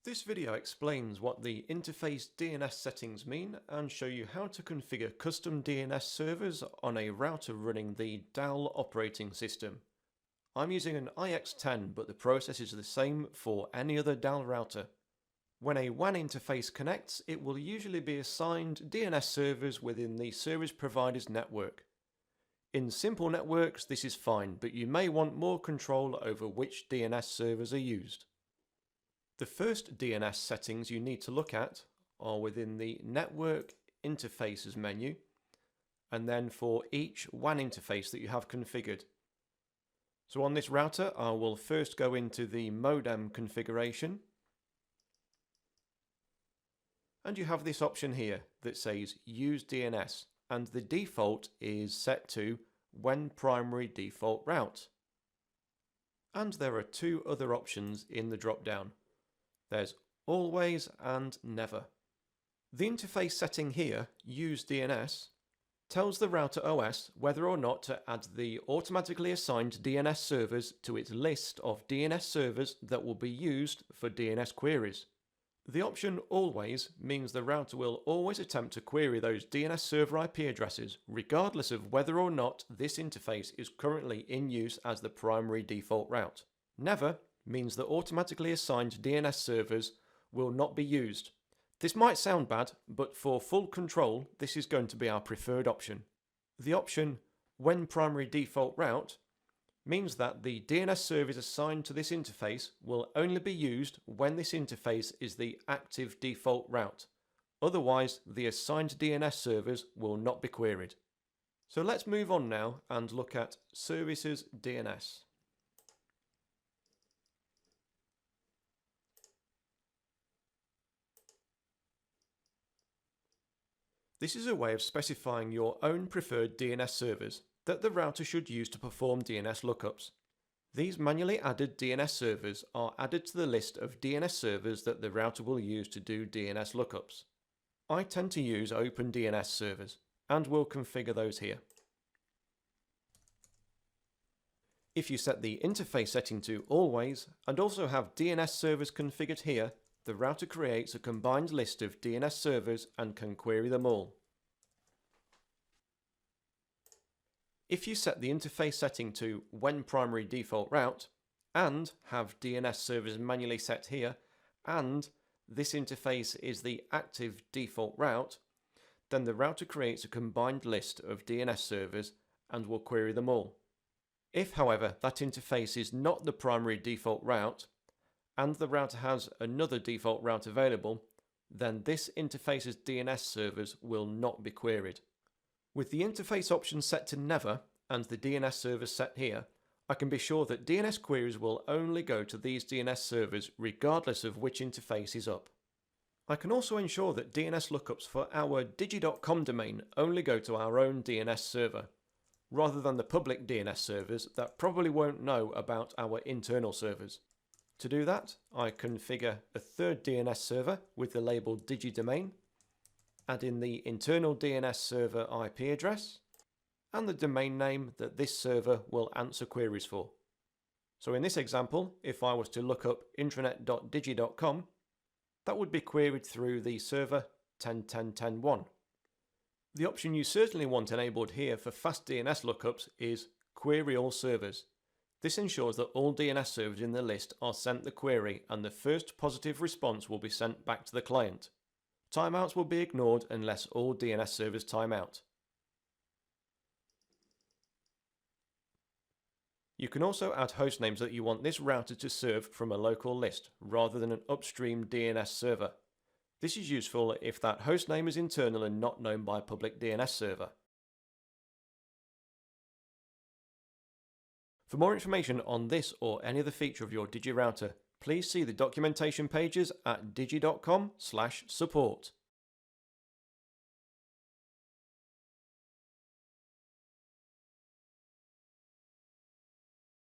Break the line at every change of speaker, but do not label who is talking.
This video explains what the interface DNS settings mean and show you how to configure custom DNS servers on a router running the DAL operating system. I'm using an IX10, but the process is the same for any other DAL router. When a WAN interface connects, it will usually be assigned DNS servers within the service provider's network. In simple networks, this is fine, but you may want more control over which DNS servers are used. The first DNS settings you need to look at are within the Network Interfaces menu, and then for each WAN interface that you have configured. So on this router, I will first go into the modem configuration, and you have this option here that says Use DNS, and the default is set to When Primary Default Route. And there are two other options in the drop-down. There's Always and Never. The interface setting here, Use DNS, tells the router OS whether or not to add the automatically assigned DNS servers to its list of DNS servers that will be used for DNS queries. The option Always means the router will always attempt to query those DNS server IP addresses, regardless of whether or not this interface is currently in use as the primary default route. Never means that automatically assigned DNS servers will not be used. This might sound bad, but for full control, this is going to be our preferred option. The option When Primary Default Route means that the DNS servers assigned to this interface will only be used when this interface is the active default route. Otherwise, the assigned DNS servers will not be queried. So let's move on now and look at Services DNS. This is a way of specifying your own preferred DNS servers that the router should use to perform DNS lookups. These manually added DNS servers are added to the list of DNS servers that the router will use to do DNS lookups. I tend to use Open DNS servers and will configure those here. If you set the interface setting to Always and also have DNS servers configured here, the router creates a combined list of DNS servers and can query them all. If you set the interface setting to When Primary Default Route and have DNS servers manually set here, and this interface is the active default route, then the router creates a combined list of DNS servers and will query them all. If, however, that interface is not the primary default route, and the router has another default route available, then this interface's DNS servers will not be queried. With the interface option set to Never and the DNS servers set here, I can be sure that DNS queries will only go to these DNS servers regardless of which interface is up. I can also ensure that DNS lookups for our Digi.com domain only go to our own DNS server, rather than the public DNS servers that probably won't know about our internal servers. To do that, I configure a third DNS server with the label Digi domain, add in the internal DNS server IP address, and the domain name that this server will answer queries for. So in this example, if I was to look up intranet.digi.com, that would be queried through the server 10.10.10.1. The option you certainly want enabled here for fast DNS lookups is Query All Servers. This ensures that all DNS servers in the list are sent the query and the first positive response will be sent back to the client. Timeouts will be ignored unless all DNS servers time out. You can also add hostnames that you want this router to serve from a local list rather than an upstream DNS server. This is useful if that hostname is internal and not known by a public DNS server. For more information on this or any other feature of your Digi router, please see the documentation pages at digi.com/support.